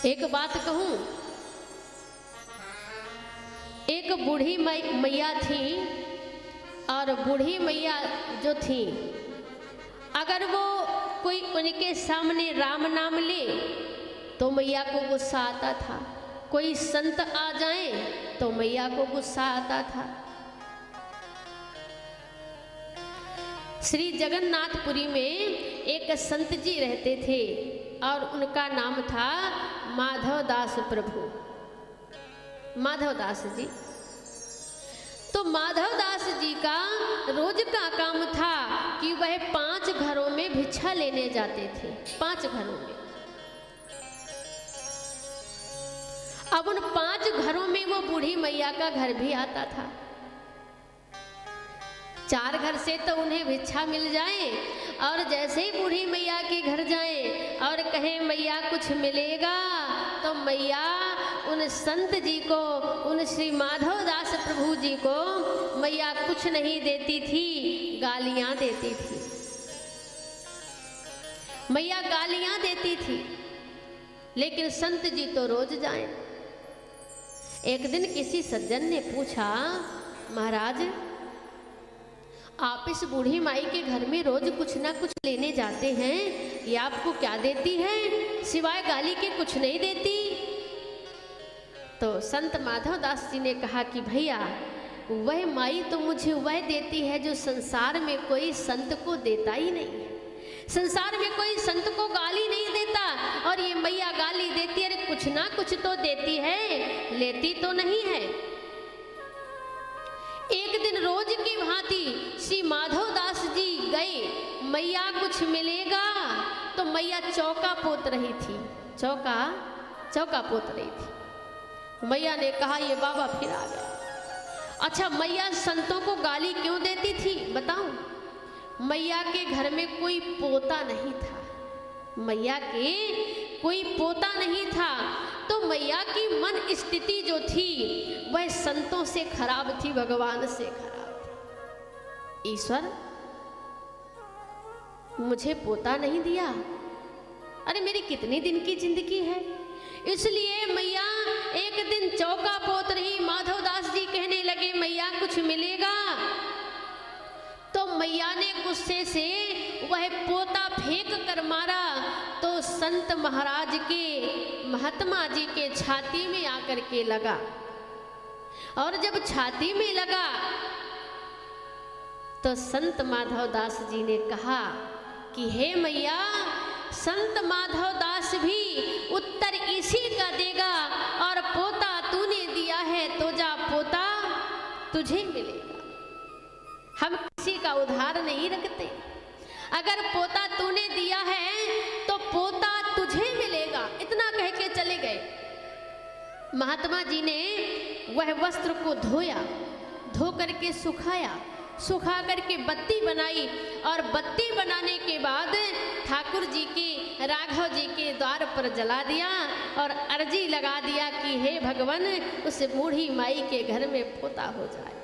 एक बात कहूं, एक बूढ़ी मैया थी और बूढ़ी मैया जो थी अगर वो कोई उनके सामने राम नाम ले तो मैया को गुस्सा आता था, कोई संत आ जाए तो मैया को गुस्सा आता था। श्री जगन्नाथपुरी में एक संत जी रहते थे और उनका नाम था माधवदास प्रभु, माधवदास जी। तो माधवदास जी का रोज का काम था कि वह 5 घरों में भिक्षा लेने जाते थे, 5 घरों में। अब उन 5 घरों में वो बूढ़ी मैया का घर भी आता था। 4 घर से तो उन्हें भिक्षा मिल जाए और जैसे ही बूढ़ी मैया के घर जाए और कहें मैया कुछ मिलेगा, तो मैया उन संत जी को, उन श्री माधवदास प्रभु जी को मैया कुछ नहीं देती थी, गालियां देती थी। मैया गालियां देती थी, लेकिन संत जी तो रोज जाए। एक दिन किसी सज्जन ने पूछा, महाराज आप इस बूढ़ी माई के घर में रोज कुछ ना कुछ लेने जाते हैं, ये आपको क्या देती है? सिवाय गाली के कुछ नहीं देती। तो संत माधवदास जी ने कहा कि भैया वह माई तो मुझे वह देती है जो संसार में कोई संत को देता ही नहीं है। संसार में कोई संत को गाली नहीं देता और ये मैया गाली देती है, अरे कुछ ना कुछ तो देती है, लेती तो नहीं है। एक दिन रोज की भांति श्री माधवदास जी गए, मैया कुछ मिलेगा, तो मैया चौका पोत रही थी, चौका पोत रही थी। मैया ने कहा ये बाबा फिर आ गया। अच्छा मैया संतों को गाली क्यों देती थी बताऊं? मैया के घर में कोई पोता नहीं था, मैया के कोई पोता नहीं था, तो मैया की मन स्थिति जो थी वह संतों से खराब थी, भगवान से खराब थी। ईश्वर मुझे पोता नहीं दिया, अरे मेरी कितनी दिन की जिंदगी है। इसलिए मैया एक दिन चौका पोत रही, माधवदास जी कहने लगे मैया कुछ मिलेगा, तो मैया ने गुस्से से वह पोता फेंक कर मारा, तो संत महाराज के, महात्मा जी के छाती में आकर के लगा। और जब छाती में लगा तो संत माधवदास जी ने कहा कि हे मैया, संत माधवदास भी उत्तर इसी का देगा, और पोता तूने दिया है तो जा पोता तुझे मिलेगा। हम किसी का उधार नहीं रखते, अगर पोता तूने दिया है तो पोता तुझे मिलेगा, इतना कह के चले गए। महात्मा जी ने वह वस्त्र को धोया, धो करके सुखाया, सुखा करके बत्ती बनाई, और बत्ती बनाने के बाद ठाकुर जी के, राघव जी के द्वार पर जला दिया और अर्जी लगा दिया कि हे भगवान उस बूढ़ी माई के घर में पोता हो जाए।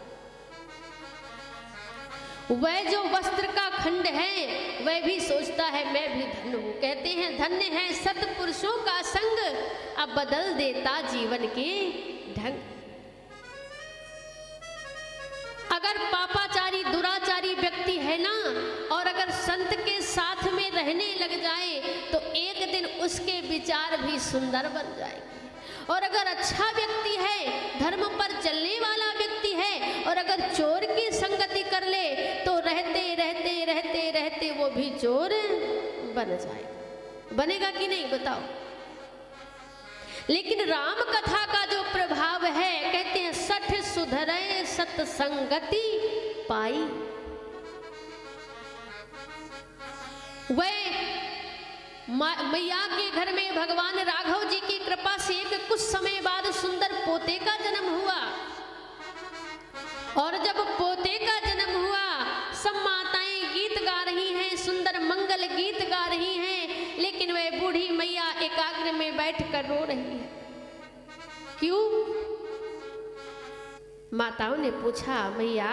वह जो वस्त्र का खंड है वह भी सोचता है मैं भी धन्य हूँ। कहते हैं धन्य है सत्पुरुषों का संग, अब बदल देता जीवन के ढंग। अगर पापाचारी दुराचारी व्यक्ति है ना, और अगर संत के साथ में रहने लग जाए तो एक दिन उसके विचार भी सुंदर बन जाएंगे। और अगर अच्छा व्यक्ति है, धर्म पर चलने वाला व्यक्ति है, और अगर चोर की संगति कर ले तो रहते रहते रहते रहते वो भी चोर बन जाएगा। बनेगा कि नहीं बताओ? लेकिन राम कथा का जो प्रभाव है, कहते हैं 60 सुधरे सत्संगति पाई। वह मैया के घर में भगवान राघव जी की कृपा से एक कुछ समय बाद सुंदर पोते का जन्म हुआ। और जब पोते का जन्म हुआ, सब माताएं गीत गा रही हैं, सुंदर मंगल गीत गा रही हैं, लेकिन वह बूढ़ी मैया एकाग्र में बैठकर रो रही है। क्यों? माताओं ने पूछा मैया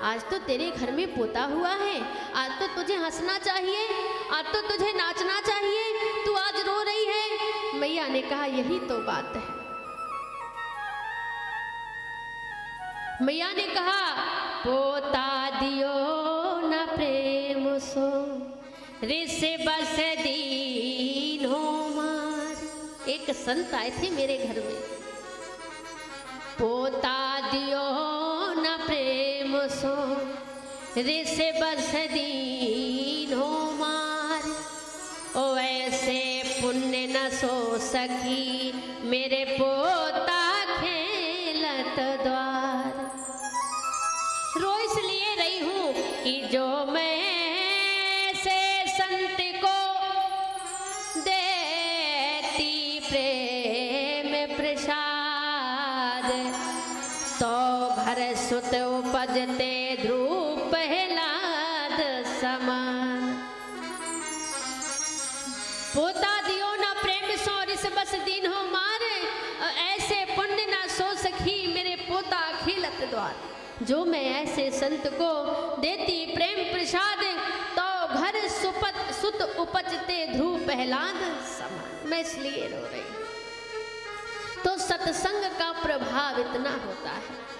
आज तो तेरे घर में पोता हुआ है, आज तो तुझे हंसना चाहिए, आज तो तुझे नाचना चाहिए, तू आज रो रही है। मैया ने कहा यही तो बात है। मैया ने कहा पोता दियो न प्रेम सो रिस बस दीनो मार। एक संत आए थे मेरे घर में, पोता दियो न प्रेम सो रिस बस दीनो मार। ओ ऐसे पुण्य न सो सकी मेरे पोता खेलत द्वार। रो इसलिए रही हूँ कि जो मैं से संत को देती प्रेम प्रसाद, तो घर सुत उपजते ध्रुव प्रहलाद समान। पोता दियो ना प्रेम सो रिस बस दीन हो मार। ऐसे पुण्य ना सो सखी मेरे पोता खेलत द्वार। जो मैं ऐसे संत को देती प्रेम प्रसाद, तो घर सुत उपजते ध्रुव प्रहलाद समान। मैं इसलिए रो रही हूँ। तो सत्संग का प्रभाव इतना होता है।